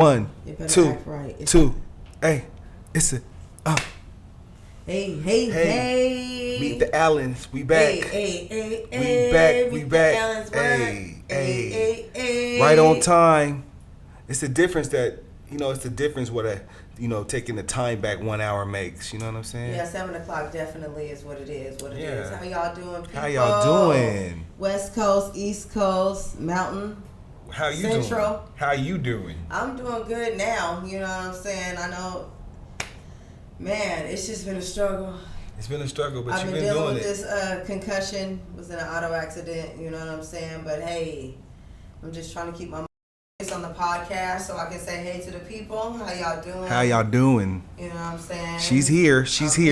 One, You better two, act right. two. Hey, it's a. Hey. Meet the Allens. We back. Hey. We Meet back. the Allens, Right on time. It's the difference that it's the difference what taking the time back 1 hour makes. You know what I'm saying? Yeah, 7 o'clock definitely is what it is. Yeah. How y'all doing, people? How y'all doing? West Coast, East Coast, Mountain. How you Central. doing? How you doing? I'm doing good now. You know what I'm saying? I know, man, it's just been a struggle. It's been a struggle, but you've been dealing doing with it. this concussion. Was in an auto accident. You know what I'm saying? But hey, I'm just trying to keep my voice on the podcast so I can say hey to the people. How y'all doing? How y'all doing? You know what I'm saying? She's here.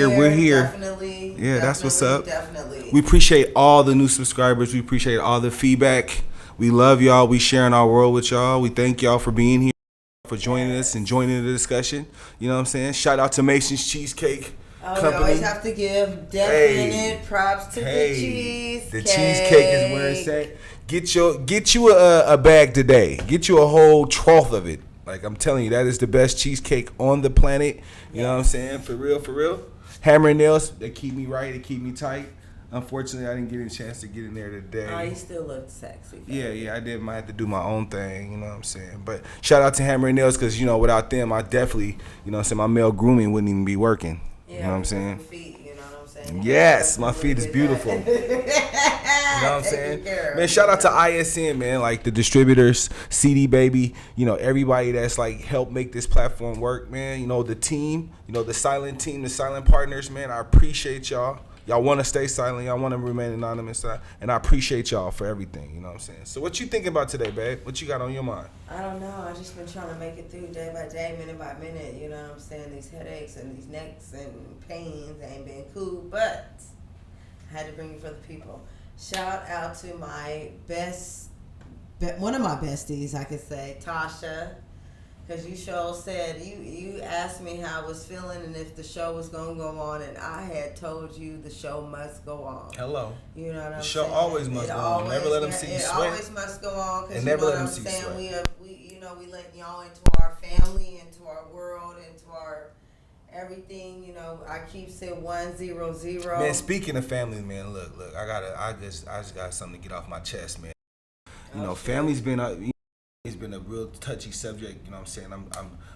We're here. Definitely. Yeah, that's what's up. Definitely. We appreciate all the new subscribers. We appreciate all the feedback. We love y'all. We sharing our world with y'all. We thank y'all for being here, for joining us and joining the discussion. You know what I'm saying? Shout out to Mason's Cheesecake Company. We always have to give definite props to the cheesecake. The cheesecake is where it's at. Get you a bag today. Get you a whole trough of it. Like I'm telling you, that is the best cheesecake on the planet. You know what I'm saying? For real. Hammer and nails, they keep me right, they keep me tight. Unfortunately, I didn't get a chance to get in there today. Oh, you still look sexy. Yeah, I did. I had to do my own thing, you know what I'm saying? But shout out to Hammer and Nails because, without them, I definitely, my male grooming wouldn't even be working. Yeah, you know what I'm saying? Feet, you know what I'm saying? Yes, my feet is beautiful. You know what I'm saying? Man, shout out to ISN, man, like the distributors, CD Baby, everybody that's like helped make this platform work, man. The team, the silent team, the silent partners, man. I appreciate y'all. Y'all want to stay silent. Y'all want to remain anonymous. And I appreciate y'all for everything. You know what I'm saying? So what you thinking about today, babe? What you got on your mind? I don't know. I just been trying to make it through day by day, minute by minute. You know what I'm saying? These headaches and these necks and pains ain't been cool. But I had to bring it for the people. Shout out to my one of my besties, I could say, Tasha. Because you said, you asked me how I was feeling and if the show was going to go on, and I had told you the show must go on. Hello. You know what I'm saying? The show always must go on. Never let them see you sweat. It always must go on because you know what I'm saying? We let y'all into our family, into our world, into our everything. I keep saying 100. Man, speaking of family, man, look, I just got something to get off my chest, man. Family's been it's been a real touchy subject, you know what I'm saying?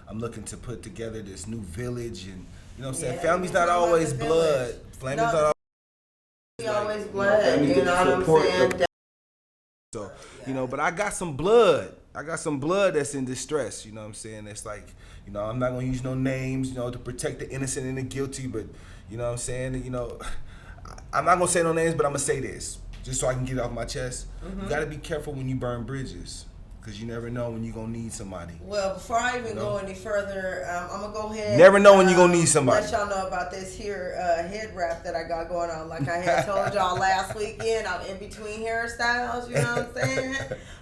I'm looking to put together this new village, and you know what I'm saying? Family's not always blood. Family's not always blood. You know what I'm saying? So, but I got some blood. That's in distress, you know what I'm saying? It's like, I'm not going to use no names, to protect the innocent and the guilty, but, you know what I'm saying? I'm not going to say no names, but I'm going to say this, just so I can get it off my chest. You got to be careful when you burn bridges. Because you never know when you're going to need somebody. Well, before I even go any further, I'm going to go ahead. Never know when you're going to need somebody. Let y'all know about this here head wrap that I got going on. Like I had told y'all last weekend, I'm in between hairstyles, you know what I'm saying?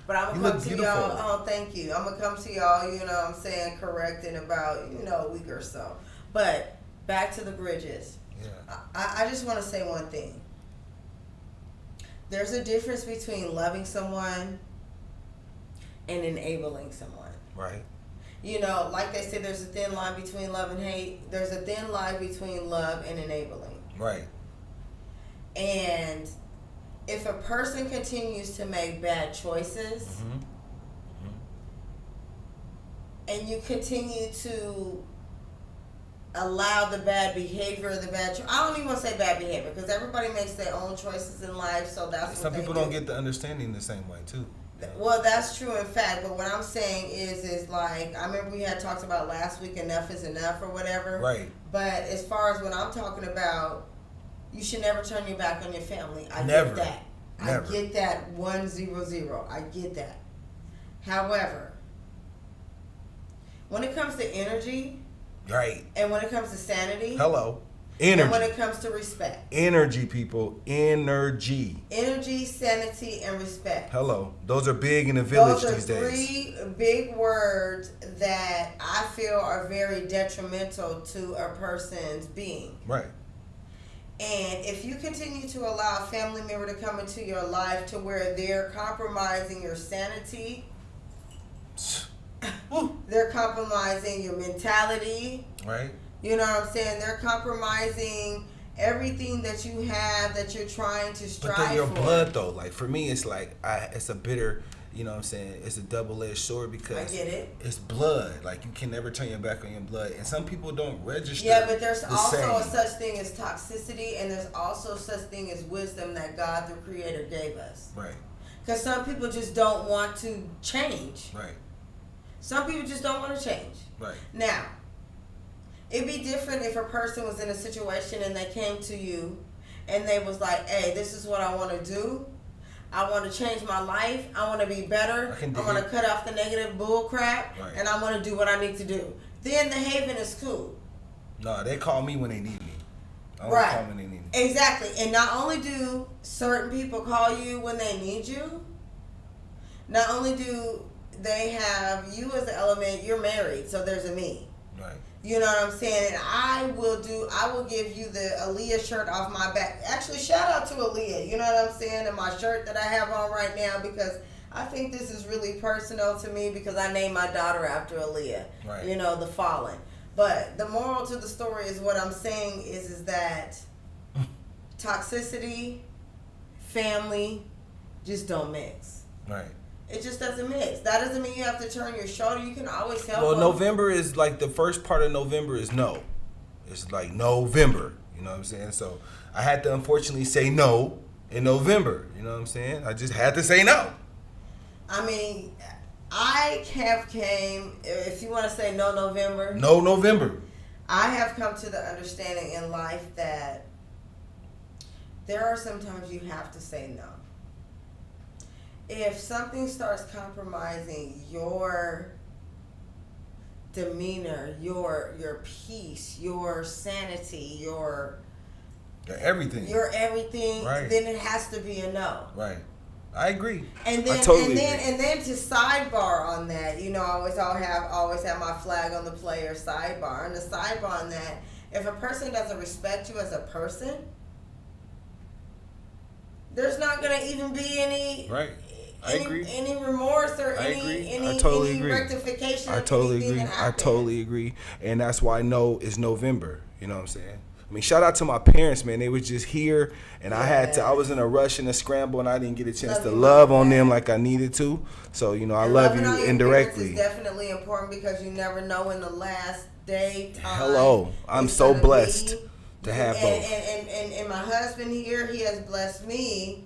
But I'm going to come to y'all. Oh, thank you. I'm going to come to y'all, you know what I'm saying, correct in about, a week or so. But back to the bridges. Yeah. I just want to say one thing. There's a difference between loving someone and enabling someone. Right. Like they said, there's a thin line between love and hate. There's a thin line between love and enabling. Right. And if a person continues to make bad choices, and you continue to allow the bad behavior, I don't even want to say bad behavior, because everybody makes their own choices in life, so that's some people don't get the understanding the same way, too. Well, that's true in fact, but what I'm saying is like, I remember we had talked about last week, enough is enough or whatever. Right. But as far as what I'm talking about, you should never turn your back on your family. I Never. Get that. Never. I get that 100. I get that. However, when it comes to energy, right, and when it comes to sanity, energy. And when it comes to respect. Energy, people. Energy. Energy, sanity, and respect. Hello. Those are big in the village these days. Those are 3 big words that I feel are very detrimental to a person's being. Right. And if you continue to allow a family member to come into your life to where they're compromising your sanity, They're compromising your mentality. Right. You know what I'm saying? They're compromising everything that you have that you're trying to strive for. But then your blood, though, like for me, it's like it's a bitter. You know what I'm saying? It's a double-edged sword because I get it. It's blood. Like you can never turn your back on your blood, and some people don't register. Yeah, but there's also same. a such thing as toxicity, and there's also such thing as wisdom that God, the Creator, gave us. Right. Because some people just don't want to change. Right. Some people just don't want to change. Right. Now, it'd be different if a person was in a situation and they came to you, and they was like, "Hey, this is what I want to do. I want to change my life. I want to be better. I want to cut off the negative bull crap, right. and I want to do what I need to do." Then the haven is cool. No, they call me when they need me. I don't Right. call when they need me. Exactly. And not only do certain people call you when they need you, not only do they have you as the element, you're married, so there's a me. Right. You know what I'm saying? And I will give you the Aaliyah shirt off my back. Actually, shout out to Aaliyah. You know what I'm saying? And my shirt that I have on right now, because I think this is really personal to me because I named my daughter after Aaliyah. Right. You know, the fallen. But the moral to the story is what I'm saying is that toxicity, family, just don't mix. Right. It just doesn't mix. That doesn't mean you have to turn your shoulder. You can always help Well, them. November is like the first part of November is no. It's like November. You know what I'm saying? So I had to unfortunately say no in November. You know what I'm saying? I just had to say no. I mean, I have came, if you want to say no November. No November. I have come to the understanding in life that there are sometimes you have to say no. If something starts compromising your demeanor, your peace, your sanity, your everything, right. Then it has to be a no. Right. I agree. And then, totally and then to sidebar on that, you know, I always have my flag on the player sidebar. And the sidebar on that, if a person doesn't respect you as a person, there's not gonna even be any right. I agree. Any remorse or I totally agree. Rectification. I totally agree. I totally agree. And that's why no is November. You know what I'm saying? I mean, shout out to my parents, man. They were just here, and I was in a rush and a scramble, and I didn't get a chance to love on them like I needed to. So, you know, I love you indirectly. It's definitely important because you never know in the last day time. Hello. I'm so blessed to have both. And my husband here, he has blessed me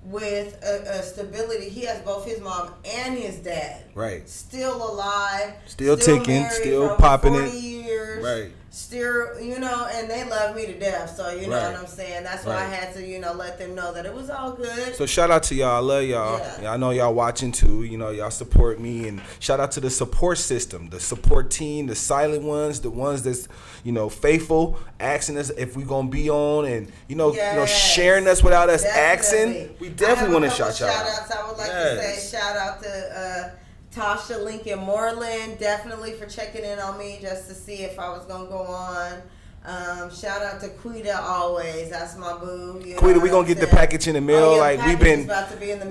with a stability. He has both his mom and his dad. Right. Still alive. Still ticking. Still popping 40 it. years. Right. Still, you know, and they love me to death. So, you know right. what I'm saying? That's why I had to, you know, let them know that it was all good. So, shout out to y'all. I love y'all. Yeah. I know y'all watching too. You know, y'all support me. And shout out to the support system, the support team, the silent ones, the ones that's, you know, faithful, asking us if we going to be on and, you know, sharing us without us asking. We definitely want to shout y'all out. Shout outs. I would like to say shout out to Tasha Lincoln Moreland, definitely for checking in on me just to see if I was gonna go on. Shout out to Quita always. That's my boo. Quita, we gonna get the package in the mail. Like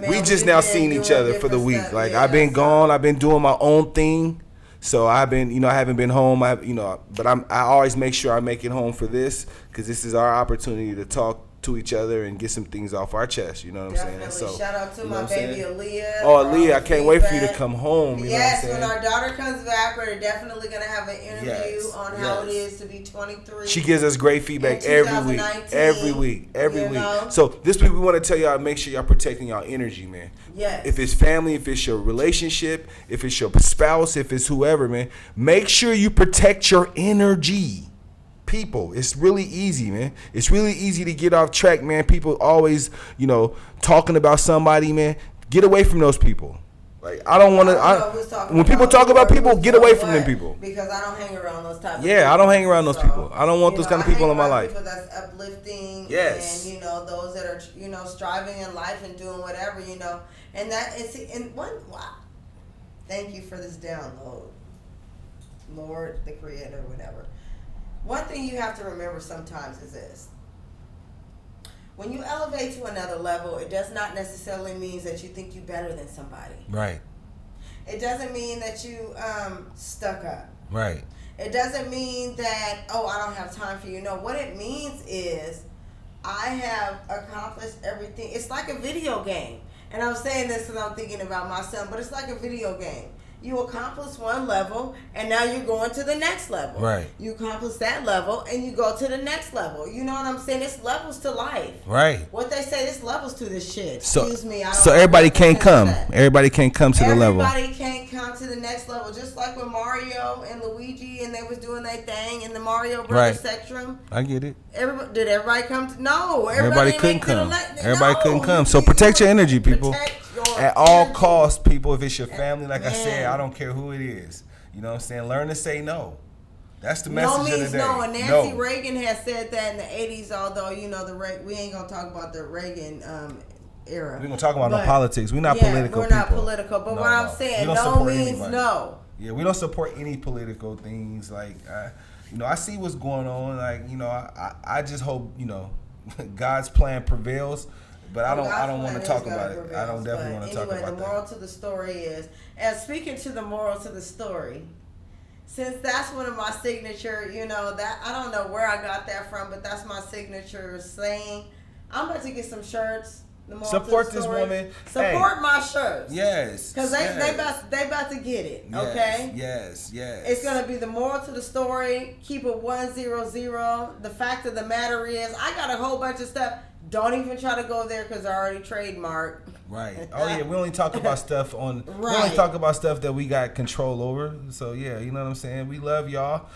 we just now seen each other for the week. Like I've been gone. I've been doing my own thing. So I've been, you know, I haven't been home. But I always make sure I make it home for this because this is our opportunity to talk to each other and get some things off our chest, you know what I'm saying? So shout out to my baby Aaliyah. Oh, Aaliyah, I can't wait for you to come home. You know what I'm saying? When our daughter comes back, we're definitely going to have an interview on how it is to be 23. She gives us great feedback every week. So this week we want to tell y'all, make sure y'all protecting y'all energy, man. Yes. If it's family, if it's your relationship, if it's your spouse, if it's whoever, man, make sure you protect your energy. People, it's really easy, man. It's really easy to get off track, man. People always, you know, talking about somebody, man. Get away from those people. Like I don't want to. When people talk about people, get away from them people. Because I don't hang around those type of people. Yeah, I don't hang around those people. I don't want those kind of people in my life. People that's uplifting. Yes. And you know those that are, you know, striving in life and doing whatever, you know, and that is wow. Thank you for this download, Lord, the Creator, whatever. One thing you have to remember sometimes is this. When you elevate to another level, it does not necessarily mean that you think you're better than somebody. Right. It doesn't mean that you stuck up. Right. It doesn't mean that, oh, I don't have time for you. No, what it means is I have accomplished everything. It's like a video game. And I'm saying this because I'm thinking about my son, but it's like a video game. You accomplish one level, and now you're going to the next level. Right. You accomplish that level, and you go to the next level. You know what I'm saying? It's levels to life. Right. What they say, there's levels to this shit. So, Excuse me. so everybody can't come. Everybody can't come to the level. Everybody can't come to the next level. Just like with Mario and Luigi, and they was doing their thing in the Mario Brothers spectrum. I get it. Did everybody come? No. Everybody couldn't come. Everybody couldn't come. So protect your energy, people. At all costs, people. If it's your family, like I said, I don't care who it is. You know what I'm saying? Learn to say no. That's the message of the day. No. And Nancy Reagan has said that in the 80s, although, you know, we ain't going to talk about the Reagan era. We're going to talk about no politics. We're not political we're people. not political. But what I'm saying, no means no. Yeah, we don't support any political things. Like, you know, I see what's going on. Like, you know, I just hope, you know, God's plan prevails. But I don't want to talk about it. I don't definitely want to talk about that. Anyway, the moral to the story is, and speaking to the moral to the story, since that's one of my signature, you know, that I don't know where I got that from, but that's my signature saying. I'm about to get some shirts. Support this woman. Support my shirts. Yes. Because they about to get it. Okay. Yes. It's gonna be the moral to the story. Keep it 100. The fact of the matter is, I got a whole bunch of stuff. Don't even try to go there because I already trademarked. Right. Oh yeah, we only talk about stuff on. We only talk about stuff that we got control over. So yeah, you know what I'm saying. We love y'all.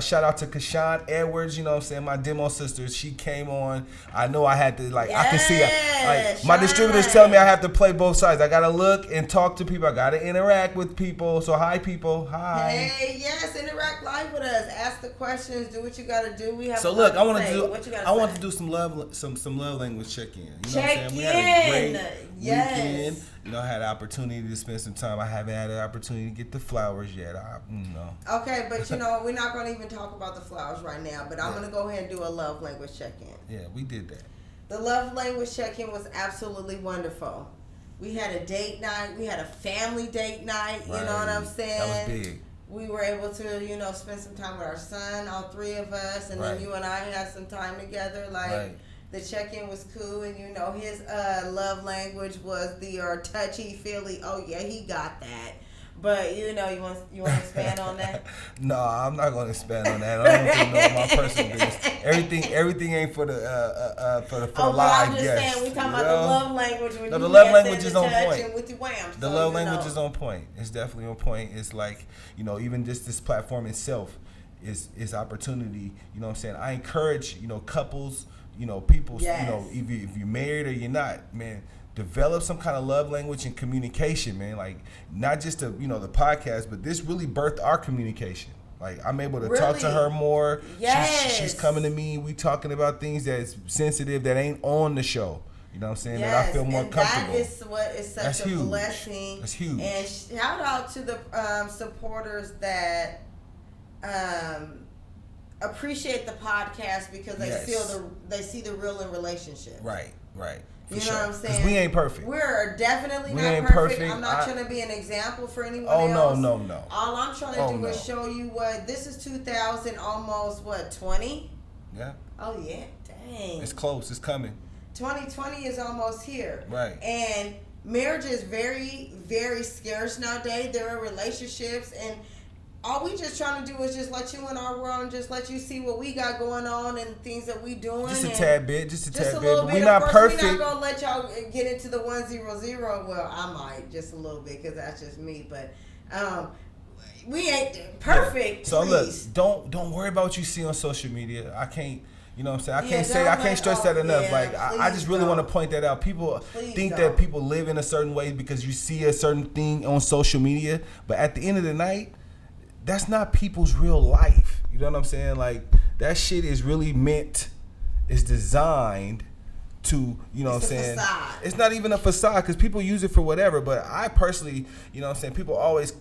Shout out to Kashawn Edwards. You know what I'm saying. My demo sister. She came on. I know I had to I can see it. My distributors tell me I have to play both sides. I gotta look and talk to people. I gotta interact with people. So hi people. Hi. Hey, yes, interact live with us. Ask the questions. Do what you gotta do. We have. So look, I want to do some love language check in. You know what I'm saying? We had a great weekend. You know, I had the opportunity to spend some time. I haven't had the opportunity to get the flowers yet. Okay, but you know, we're not going to even talk about the flowers right now. But I'm going to go ahead and do a love language check-in. Yeah, we did that. The love language check-in was absolutely wonderful. We had a date night. We had a family date night. You know what I'm saying? That was big. We were able to, you know, spend some time with our son, all three of us, and then you and I had some time together. The check-in was cool, and you know his love language was the touchy feely. Oh yeah, he got that. But you know, you want to expand on that? No, I'm not going to expand on that. I don't think know my personal business. Everything ain't for the live. I'm just saying, we talking about the love language. When the love language is on point. With the wham. The love language is on point. It's definitely on point. It's like, you know, even just this platform itself is opportunity. You know what I'm saying? I encourage, you know, couples. You know, people, you know, if you're married or you're not, man, develop some kind of love language and communication, man. Like, not just the podcast, but this really birthed our communication. Like, I'm able to talk to her more. Yes. She's coming to me. We talking about things that's sensitive that ain't on the show. You know what I'm saying? That I feel more comfortable. That is what is such a blessing. That's huge. And shout out to the supporters that appreciate the podcast because they see the real in relationship. Right. You know what I'm saying? Because we ain't perfect. We're definitely not perfect. I'm not trying to be an example for anyone else. No. All I'm trying to do is show you what this is 2000 almost 20? Yeah. Oh yeah, dang. It's close. It's coming. 2020 is almost here. Right. And marriage is very, very scarce nowadays. There are relationships and all we just trying to do is just let you in our world and just let you see what we got going on and things that we doing. Just a tad bit. But we're not perfect. We're not going to let y'all get into the 100. Well, I might just a little bit because that's just me. But we ain't perfect. Yeah. So please. Look, don't worry about what you see on social media. I can't. You know what I'm saying? I can't stress that enough. I just really want to point that out. People think that people live in a certain way because you see a certain thing on social media. But at the end of the night, that's not people's real life. You know what I'm saying? Like, that shit is really it's designed to, you know what I'm saying? Facade. It's not even a facade because people use it for whatever. But I personally, you know what I'm saying? People always,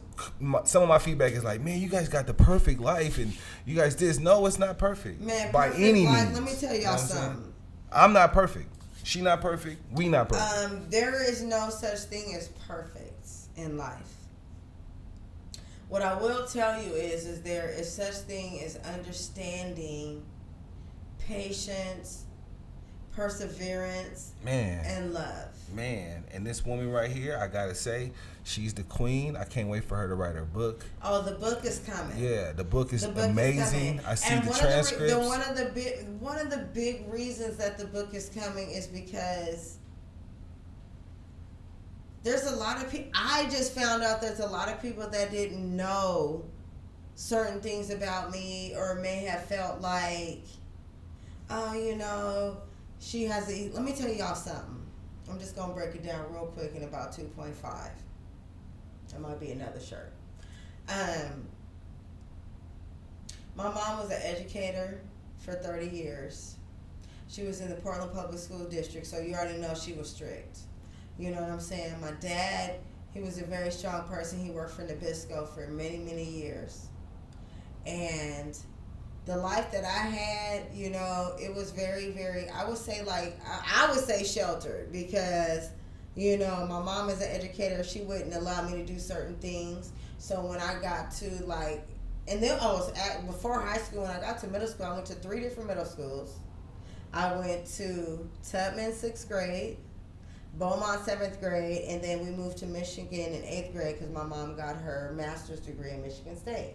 some of my feedback is like, man, you guys got the perfect life and you guys this. No, it's not perfect. Man, by perfect any life, means. let me tell y'all something. I'm not perfect. She not perfect. We not perfect. There is no such thing as perfect in life. What I will tell you is there is such thing as understanding, patience, perseverance, and love. Man, and this woman right here, I gotta say, she's the queen. I can't wait for her to write her book. Oh, the book is coming. Yeah, the book is amazing. I see and the transcripts. One of the big reasons that the book is coming is because there's a lot of people. I just found out there's a lot of people that didn't know certain things about me, or may have felt like, oh, you know, she has a. Let me tell y'all something. I'm just gonna break it down real quick in about 2.5. That might be another shirt. My mom was an educator for 30 years. She was in the Portland Public School District, so you already know she was strict. You know what I'm saying? My dad, he was a very strong person. He worked for Nabisco for many, many years. And the life that I had, you know, it was very, very, I would say sheltered, because, you know, my mom is an educator. She wouldn't allow me to do certain things. So when I got to and then before high school, when I got to middle school, I went to 3 different middle schools. I went to Tubman 6th grade, Beaumont 7th grade, and then we moved to Michigan in 8th grade because my mom got her master's degree in Michigan State.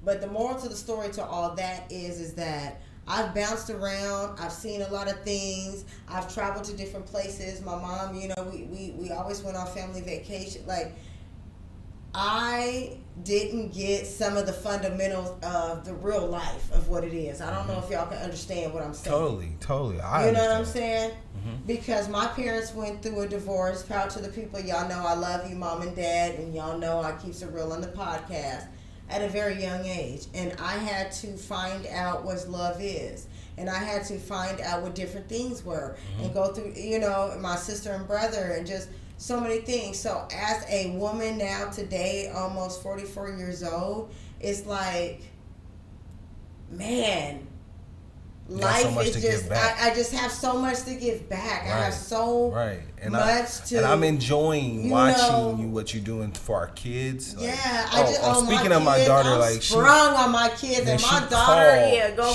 But the moral to the story to all that is that I've bounced around. I've seen a lot of things. I've traveled to different places. My mom, you know, we always went on family vacation. Like, I didn't get some of the fundamentals of the real life of what it is. I don't know if y'all can understand what I'm saying. Totally. You know what I'm saying? Mm-hmm. Because my parents went through a divorce. Proud to the people. Y'all know I love you, Mom and Dad, and y'all know I keep it real on the podcast. At a very young age, and I had to find out what love is, and I had to find out what different things were, and go through, you know, my sister and brother, and just so many things. So as a woman now today, almost 44 years old, it's like, man, life is just, I just have so much to give back. Right. I have so much to. And I'm enjoying watching what you're doing for our kids. Like, speaking of my daughter, I'm like sprung on my kids, and my daughter,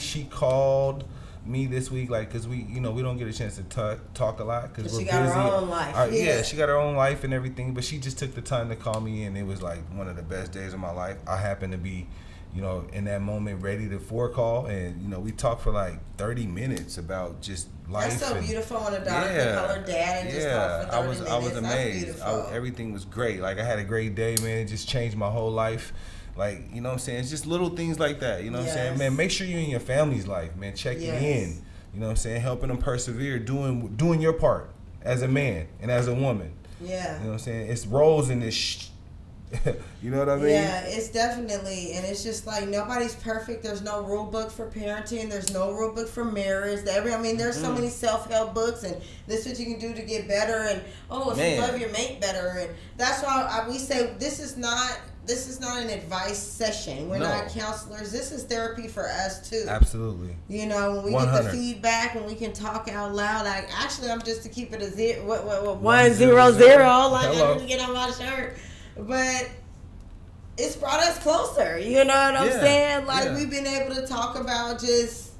She called me this week, like, because we don't get a chance to talk a lot because we're busy. She got her own life. She got her own life and everything, but she just took the time to call me, and it was like one of the best days of my life. I happened to be, you know, in that moment, ready to call, and, you know, we talked for like 30 minutes about just life. That's so beautiful when a daughter can call her dad and just talk for 30 minutes. I was amazed. Everything was great. Like, I had a great day, man. It just changed my whole life. Like, you know what I'm saying? It's just little things like that. You know what I'm saying? Man, make sure you're in your family's life, man. Checking in. You know what I'm saying? Helping them persevere, doing your part as a man and as a woman. Yeah. You know what I'm saying? It's roles in this you know what I mean? Yeah, it's definitely, and it's just like, nobody's perfect. There's no rule book for parenting. There's no rule book for marriage. There's so many self-help books, and this is what you can do to get better, and if you love your mate better, and that's why we say this is not an advice session. We're not counselors. This is therapy for us too. Absolutely. You know, when we 100. Get the feedback and we can talk out loud. Like, actually, I'm just to keep it a 100. Like, I need to get on my shirt. But it's brought us closer, you know what I'm saying? Like, we've been able to talk about just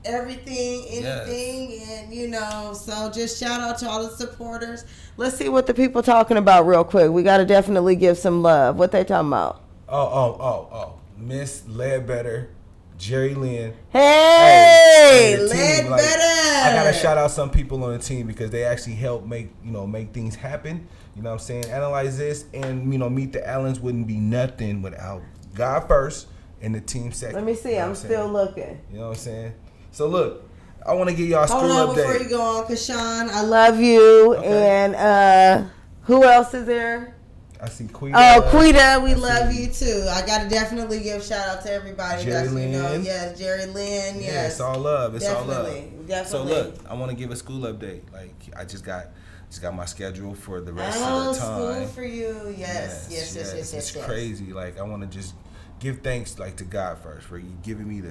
everything, anything, and, you know, so just shout out to all the supporters. Let's see what the people talking about real quick. We got to definitely give some love. What they talking about? Oh. Miss Ledbetter, Jerry Lynn. Hey Ledbetter. Like, I got to shout out some people on the team because they actually help make things happen. You know what I'm saying? Analyzethis and, you know, Meet the Allens wouldn't be nothing without God first and the team second. Let me see. I'm still looking. You know what I'm saying? So, look, I want to give y'all a school update. Hold on before you go on, Kashawn. I love you. Okay. And who else is there? I see Quita. Oh, Quita, we love you too. I got to definitely give shout out to everybody. Jerry Lynn. Yes, Jerry Lynn. Yes. Yeah, it's all love. It's all love. Definitely. So, look, I want to give a school update. Like, I just got my schedule for the rest of the time. School for you. Yes. It's crazy. Like, I want to just give thanks, like, to God first for you giving me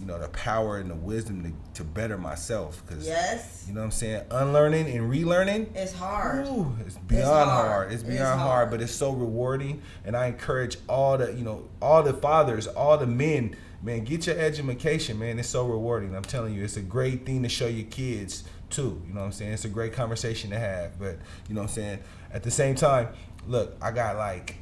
the power and the wisdom to better myself. Cause, yes. you know what I'm saying? Unlearning and relearning. It's hard. Ooh, it's beyond hard. It's beyond hard, but it's so rewarding. And I encourage all the fathers, all the men, man, get your education, man. It's so rewarding. I'm telling you, it's a great thing to show your kids too. You know what I'm saying? It's a great conversation to have. But you know what I'm saying? At the same time, look, I got like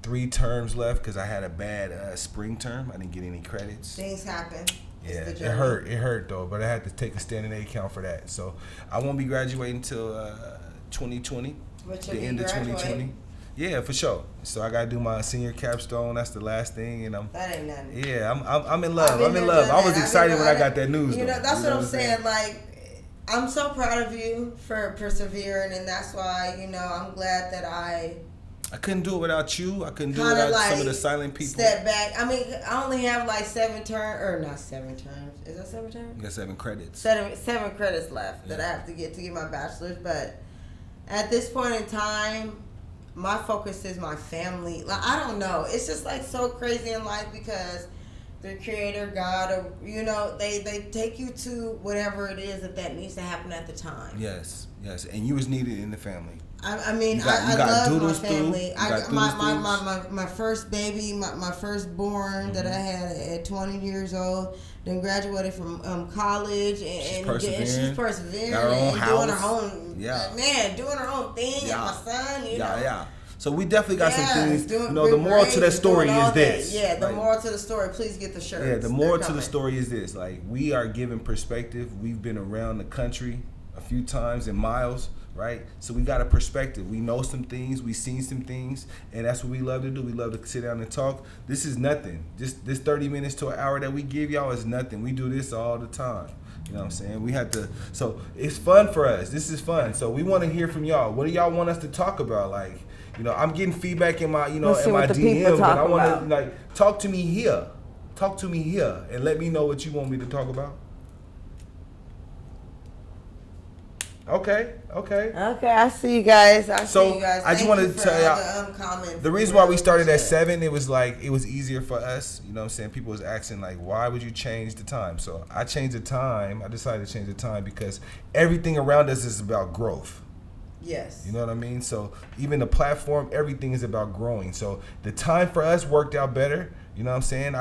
3 terms left because I had a bad spring term. I didn't get any credits. Things happen. Yeah, it hurt though, but I had to take a standing A account for that. So I won't be graduating until 2020, the end of 2020. Yeah, for sure. So I gotta do my senior capstone. That's the last thing, and that ain't nothing. Yeah, I'm in love. I'm in love. I was excited when I got that news. That's what I'm saying. Like, I'm so proud of you for persevering, and that's why I'm glad that I couldn't do it without you. I couldn't do it without some of the silent people. Step back. I mean, I only have like 7 terms, or not 7 terms. Is that 7 terms? You got 7 credits. 7 credits left that I have to get my bachelor's. But at this point in time, my focus is my family. Like, I don't know. It's just like so crazy in life because the Creator, God, or they take you to whatever it is that needs to happen at the time. Yes, and you was needed in the family. I mean, I love my family. My first baby, my firstborn that I had at 20 years old, then graduated from college, and she's persevering and doing her own, doing her own thing. And my son, So we definitely got some things. The moral to that story is this. Yeah, the moral to the story. Please get the shirts. Yeah, the moral to the story is this. Like, we are given perspective. We've been around the country a few times in miles. Right? So we got a perspective. We know some things. We've seen some things. And that's what we love to do. We love to sit down and talk. This is nothing. Just this 30 minutes to an hour that we give y'all is nothing. We do this all the time. You know what I'm saying? We have to. So it's fun for us. This is fun. So we want to hear from y'all. What do y'all want us to talk about? Like, I'm getting feedback in my, in my DM. But I want to, talk to me here. Talk to me here. And let me know what you want me to talk about. Okay. I see you guys. I just wanted to tell y'all the reason why we started at 7. It was easier for us. You know what I'm saying? People was asking why would you change the time? So I changed the time. I decided to change the time because everything around us is about growth. Yes. You know what I mean? So even the platform, everything is about growing. So the time for us worked out better. You know what I'm saying?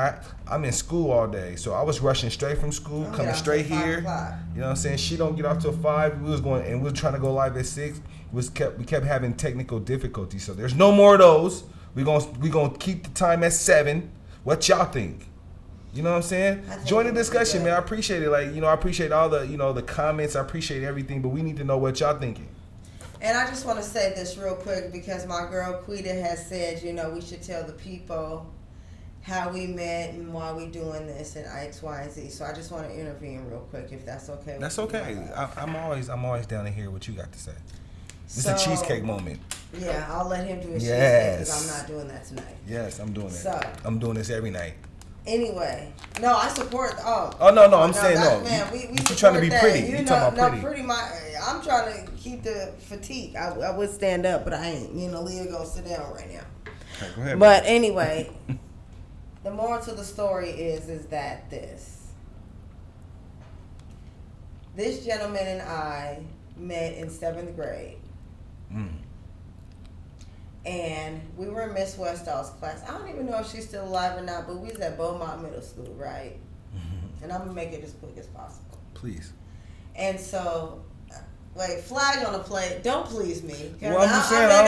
I'm in school all day, so I was rushing straight from school, coming straight here. You know what I'm saying? She don't get off till 5. We were trying to go live at 6. We kept having technical difficulties. So there's no more of those. We gonna keep the time at 7. What y'all think? You know what I'm saying? Join the discussion, man. I appreciate it. I appreciate all the the comments. I appreciate everything, but we need to know what y'all thinking. And I just want to say this real quick because my girl Quita has said, we should tell the people how we met and why we doing this and X, Y, and Z. So I just want to intervene real quick, if that's okay. That's okay. I'm always down to hear what you got to say. It's a cheesecake moment. Yeah, I'll let him do his cheesecake because I'm not doing that tonight. Yes, I'm doing it. So I'm doing this every night. Anyway, no, I support. No. I'm saying no. Man, we you trying to be that. pretty. You talking about pretty. I'm trying to keep the fatigue. I would stand up, but I ain't. Leah go sit down right now. Okay, go ahead. But anyway. The moral to the story is that this gentleman and I met in 7th grade. And we were in Miss Westall's class. I don't even know if she's still alive or not, but we was at Beaumont Middle School, right? And I'm going to make it as quick as possible. Please. And so, flag on the plate. Don't please me. Well, I'm just saying, I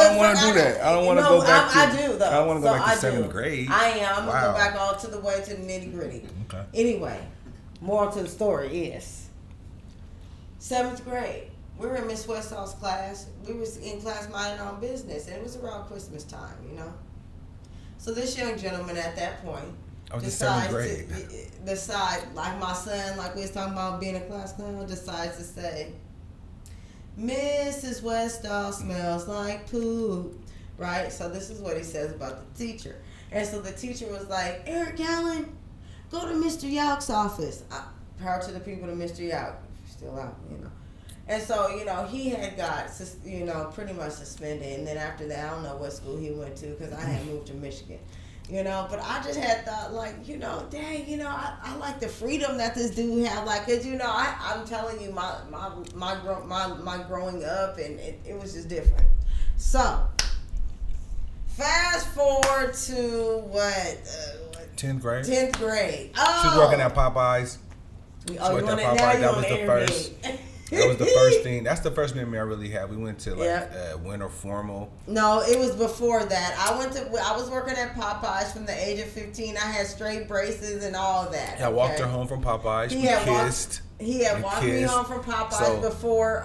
don't want to do that. I don't want to go back to... I do, though. I don't want to go back to 7th grade. I am. I'm going to go back all to the way to the nitty-gritty. Okay. Anyway, moral to the story is 7th grade. We were in Miss Westall's class. We were in class minding our own business. And it was around Christmas time, So this young gentleman at that point decides like my son, like we was talking about being a class clown, decides to say, Mrs. Westall smells like poop, right? So this is what he says about the teacher. And so the teacher was like, Eric Allen, go to Mr. Yauk's office. Power to the people to Mr. Yauk. Still out, And so, he had got, pretty much suspended. And then after that, I don't know what school he went to because I had moved to Michigan. You know, but I just had thought, like, you know, dang, you know, I like the freedom that this dude had, like, cause you know, I'm telling you, my growing up, and it was just different. So, fast forward to what? 10th grade. 10th grade. Oh, she was working at Popeyes. Oh, you want it now? That was the first. That was the first thing. That's the first memory I really had. We went to winter formal. No, it was before that. I was working at Popeyes from the age of 15. I had straight braces and all that. I walked her home from Popeyes. He had walked me home from Popeyes before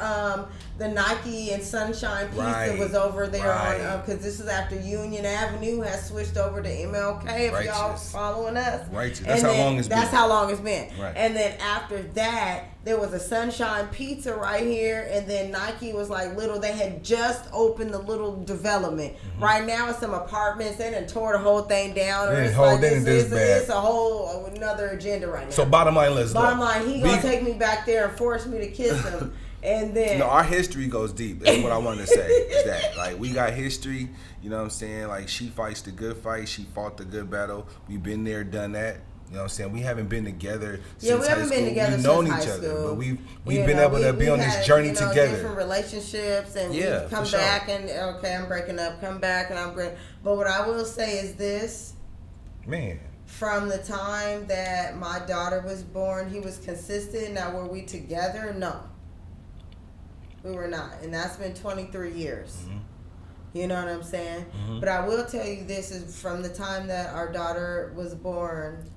the Nike and Sunshine piece that was over there on, because this is after Union Avenue has switched over to MLK, if y'all following us. Righteous. That's how long it's been. That's how long it's been. Right. And then after that, there was a Sunshine Pizza right here, and then Nike was like they had just opened the little development. Mm-hmm. Right now it's some apartments. They done tore the whole thing down. It's a whole another agenda right now. So bottom line, he gonna take me back there and force me to kiss him. And then our history goes deep. That's what I wanted to say. Is that, like, we got history, you know what I'm saying? Like, she fights the good fight, she fought the good battle. We've been there, done that. You know what I'm saying? We haven't been together since high school. We've known each other, but we've been able to be on this journey together. Different relationships, and we've come back and okay, I'm breaking up. Come back and I'm breaking. But what I will say is this, man. From the time that my daughter was born, he was consistent. Now, were we together? No. We were not, and that's been 23 years. Mm-hmm. You know what I'm saying? Mm-hmm. But I will tell you this is from the time that our daughter was born,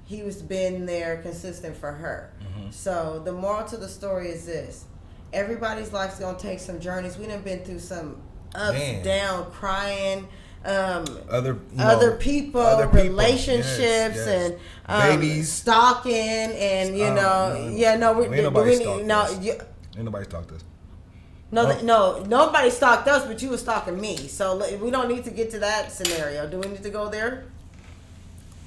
he was been there consistent for her. Mm-hmm. So the moral to the story is this: everybody's life's gonna take some journeys. We done been through some ups, down, crying. Other people, relationships, yes. And babies, stalking, and you know, ain't nobody stalked us. No, nobody stalked us, but you were stalking me. So we don't need to get to that scenario. Do we need to go there?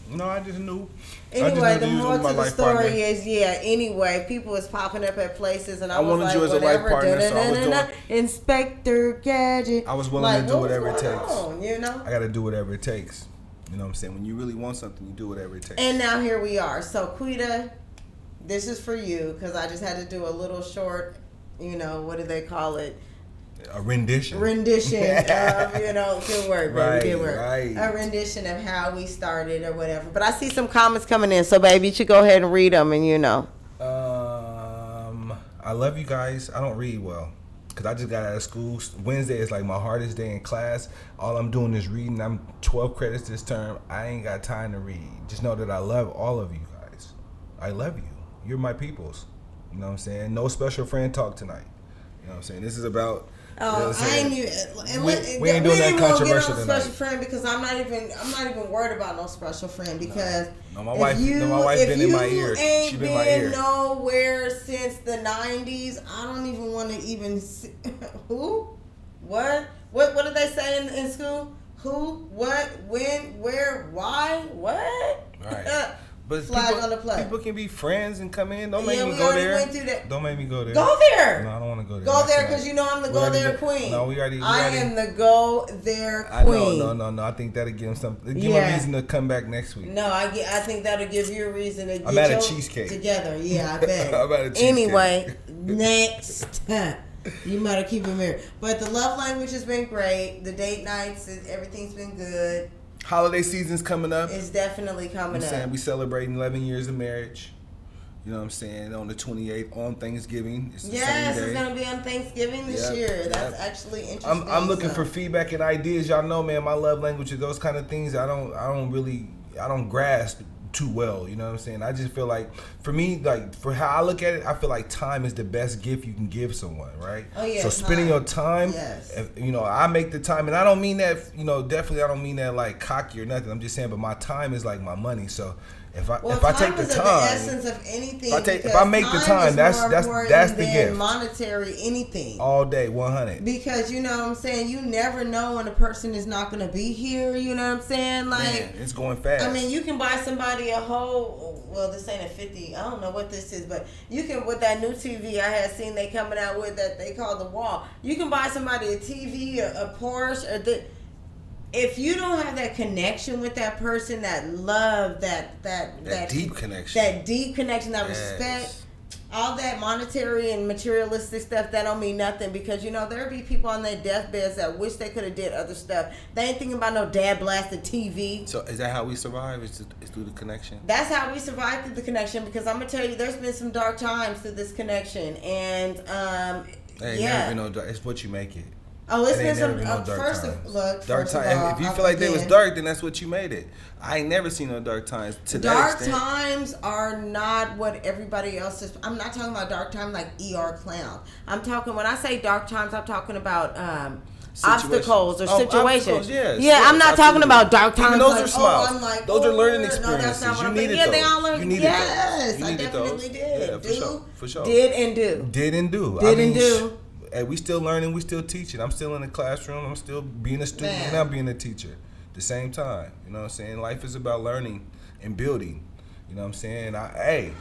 No, I just knew. Anyway, the more to the story is, anyway, people was popping up at places, and I was like, you as a life partner, so I was doing Inspector Gadget. I was willing to do whatever it takes. You know? I got to do whatever it takes. You know what I'm saying? When you really want something, you do whatever it takes. And now here we are. So, Quita, this is for you, because I just had to do a little short, what do they call it? A rendition. Of, good word, baby, good word. Right. A rendition of how we started or whatever. But I see some comments coming in, so baby, you should go ahead and read them, and I love you guys. I don't read well, because I just got out of school. Wednesday is like my hardest day in class. All I'm doing is reading. I'm 12 credits this term. I ain't got time to read. Just know that I love all of you guys. I love you. You're my peoples. You know what I'm saying? No special friend talk tonight. You know what I'm saying? This is about... I ain't even. We ain't doing that controversial tonight. Special friend, because I'm not even worried about no special friend, because my wife been in my ear. She been in my ear. Nowhere since the 90s. I don't even want to even see who, what did they say in school? Who, what, when, where, why, what? Right. But people can be friends and come in. Don't make me go there. Don't make me go there. Go there. No, I don't want to go there. Go there, because I'm the go there queen. No, I am the go there queen. No. I think that'll give him something. Give him a reason to come back next week. No, I think that'll give you a reason to get I'm at a cheesecake together. Yeah, I bet. I'm at a cheesecake. Anyway, next. You better keep it married. But the love language has been great. The date nights, everything's been good. Holiday season's coming up. It's definitely coming up. We celebrating 11 years of marriage. You know what I'm saying? On the 28th, on Thanksgiving. It's the same day. It's going to be on Thanksgiving this year. That's actually interesting. I'm looking for feedback and ideas. Y'all know, man, my love language is those kind of things. I don't grasp too well. You know what I'm saying? I just feel like, for me, like, for how I look at it, I feel like time is the best gift you can give someone, right? Oh, yeah. So spending your time, I make the time, and I don't mean that, definitely I don't mean that like cocky or nothing. I'm just saying, but my time is like my money. So if I take the time, the essence of anything. If I make the time, that's the gift. Monetary anything. All day, 100. Because you know what I'm saying, you never know when a person is not going to be here. You know what I'm saying? Like, man, it's going fast. I mean, you can buy somebody a whole. Well, this ain't a 50. I don't know what this is, but you can, with that new TV I had seen they coming out with that they call the wall. You can buy somebody a TV, a Porsche, if you don't have that connection with that person, that love, that deep connection, that respect, all that monetary and materialistic stuff, that don't mean nothing, because there'll be people on their deathbeds that wish they could have did other stuff. They ain't thinking about no dad blasted TV. So is that how we survive? Is through the connection? That's how we survive, through the connection, because I'm gonna tell you, there's been some dark times through this connection, and never been no dark. It's what you make it. Oh, it's been some. No First of all, if you feel like they was dark, then that's what you made it. I ain't never seen no dark times to that extent. Dark times are not what everybody else is. I'm not talking about dark times like ER clown. I'm talking, when I say dark times, I'm talking about obstacles or situations. Yeah, I'm not talking about dark times. Even those are smiles. Those are learning experiences. No, you needed those. They all learned. Yes, I definitely did. Yeah, for sure. Did and do. Did and do. Hey, we still learning, we still teaching. I'm still in the classroom, I'm still being a student, and I'm being a teacher at the same time. You know what I'm saying? Life is about learning and building. You know what I'm saying? I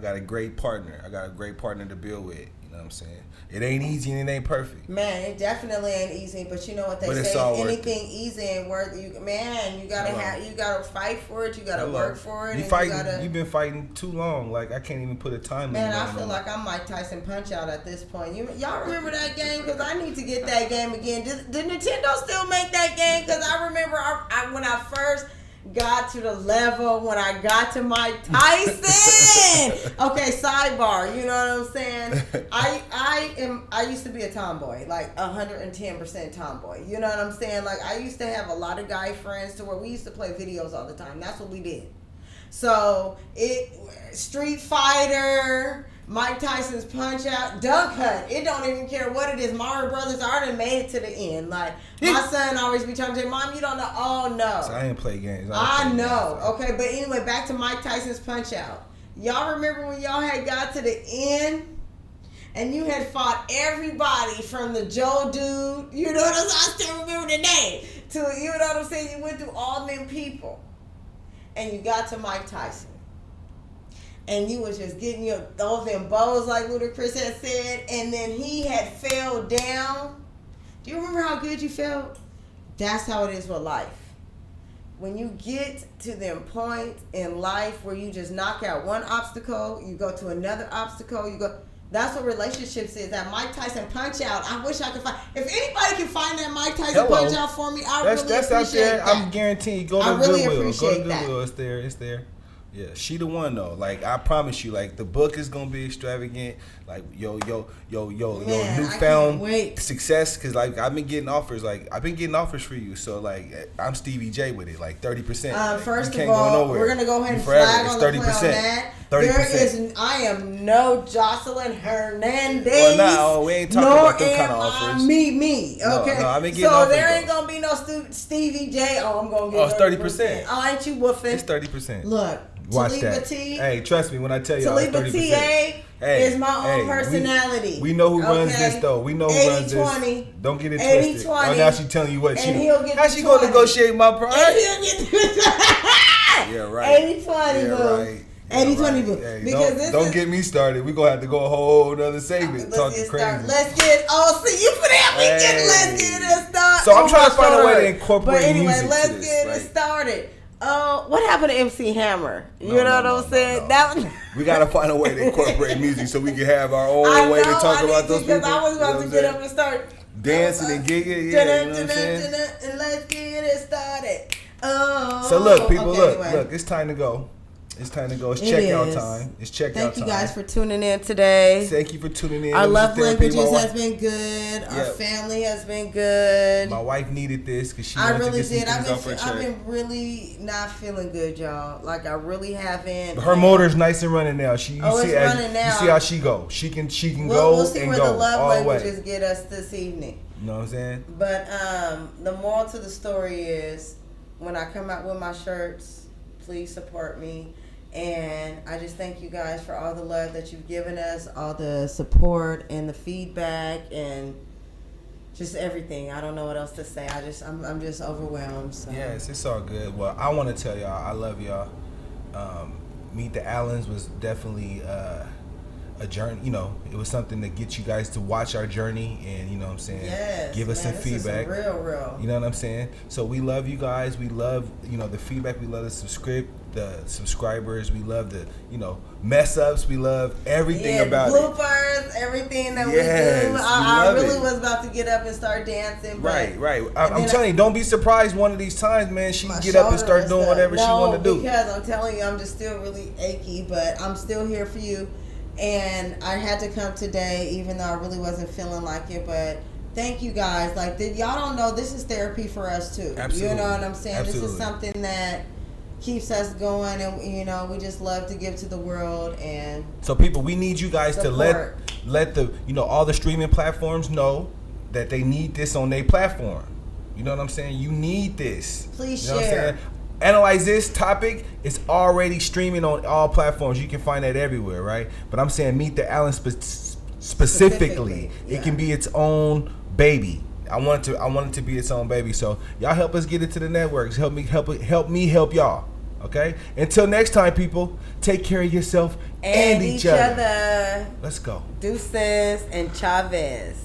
got a great partner. I got a great partner to build with. You know what I'm saying? It ain't easy and it ain't perfect. Man, it definitely ain't easy. But you know what they say? Anything easy and worth it. You gotta fight for it. You gotta work for it. You've been fighting too long. Like, I can't even put a time limit. Man, I feel like I'm Mike Tyson Punch Out at this point. Y'all remember that game? Because I need to get that game again. Did Nintendo still make that game? Because I remember when I first got to the level, when I got to Mike Tyson. Okay, sidebar. You know what I'm saying? I used to be a tomboy, like 110% tomboy. You know what I'm saying? Like, I used to have a lot of guy friends to where we used to play videos all the time. That's what we did. So Street Fighter, Mike Tyson's Punch Out, Duck Hunt. It don't even care what it is. Mario Brothers, I already made it to the end. Like, my son always be trying to say, Mom, you don't know. Oh, no. So I didn't play games. I know. Okay, but anyway, back to Mike Tyson's Punch Out. Y'all remember when y'all had got to the end and you had fought everybody from the Joe dude, you know what I'm saying? I still remember the name. To, you know what I'm saying? You went through all them people and you got to Mike Tyson. And you was just getting those them bows like Ludacris had said, and then he had fell down. Do you remember how good you felt? That's how it is with life. When you get to them points in life where you just knock out one obstacle, you go to another obstacle, that's what relationships is. That Mike Tyson Punch Out. I wish I could find. If anybody can find that Mike Tyson Punch Out for me, that's appreciate out there. That. I'm guaranteed. Go to Goodwill. Go to Goodwill. It's there. Yeah, she the one though. Like, I promise you, like, the book is gonna be extravagant. Like, yo, newfound success. Cause like I've been getting offers for you. So like I'm Stevie J with it. Like 30%. First of all, we're gonna go ahead and flag on the play on that. 30%. I am no Jocelyn Hernandez. Well, no, we ain't talking about them kind of offers. Me. Okay. No, I've been getting so offers. There ain't gonna be no Stevie J. Oh, I'm gonna get 30%. Oh, ain't you woofing? It's 30%. Look. Watch Taliba that. Hey, trust me when I tell you, Taliba TA is my own personality. We know who runs this though. We know who runs this. Don't get it twisted. Oh, now she telling you what she. How she gonna negotiate my price? Yeah, right. 80-20, boo. 80-20, boo. Hey, don't get me started. We gonna have to go a whole other segment talking crazy. Let's get. Oh, see you for that weekend. Let's get it started. So I'm trying to find a way to incorporate music. But anyway, let's get it started. What happened to MC Hammer? You know what I'm saying? No. We gotta find a way to incorporate music so we can have our own way to talk about those people. Because I was about to get up and start dancing and gigging. Yeah, you know what I'm saying? And let's get it started. So look, people, look. It's time to go. It's time to go. It's checkout time. Thank you guys for tuning in today. Thank you for tuning in. Our love languages has been good. Our family has been good. My wife needed this because she wanted to get some things off her chest. I've been really not feeling good, y'all. Like, I really haven't. But her motor's nice and running now. It's running now. You see how she go. She can go we'll see and where go the love all languages get us this evening. You know what I'm saying? But the moral to the story is, when I come out with my shirts, please support me. And I just thank you guys for all the love that you've given us, all the support and the feedback and just everything. I don't know what else to say. I'm just overwhelmed. So. Yes, it's all good. Well, I want to tell y'all I love y'all. Meet the Allens was definitely a journey, you know, it was something to get you guys to watch our journey and, you know what I'm saying, give us some feedback. Real. You know what I'm saying? So we love you guys. We love, you know, the feedback. We love the subscribers. We love the, you know, mess ups. We love everything about bloopers, everything that we do. I really was about to get up and start dancing. Right. I'm telling you, don't be surprised one of these times, man. She can get up and start doing whatever she want to do. Because I'm telling you, I'm just still really achy, but I'm still here for you. And I had to come today, even though I really wasn't feeling like it. But thank you guys. Like, y'all don't know, this is therapy for us too. Absolutely. You know what I'm saying? Absolutely. This is something that keeps us going, and you know, we just love to give to the world. And so people, we need you guys to let the, you know, all the streaming platforms know that they need this on their platform. You know what I'm saying? You need this. Please share. What I'm saying? Analyzethis is already streaming on all platforms. You can find that everywhere, right? But I'm saying Meet the Allen specifically. It can be its own baby. I want it to be its own baby. So y'all help us get it to the networks. Help me help y'all. Okay? Until next time, people, take care of yourself and each other. Let's go. Deuces and Chavez.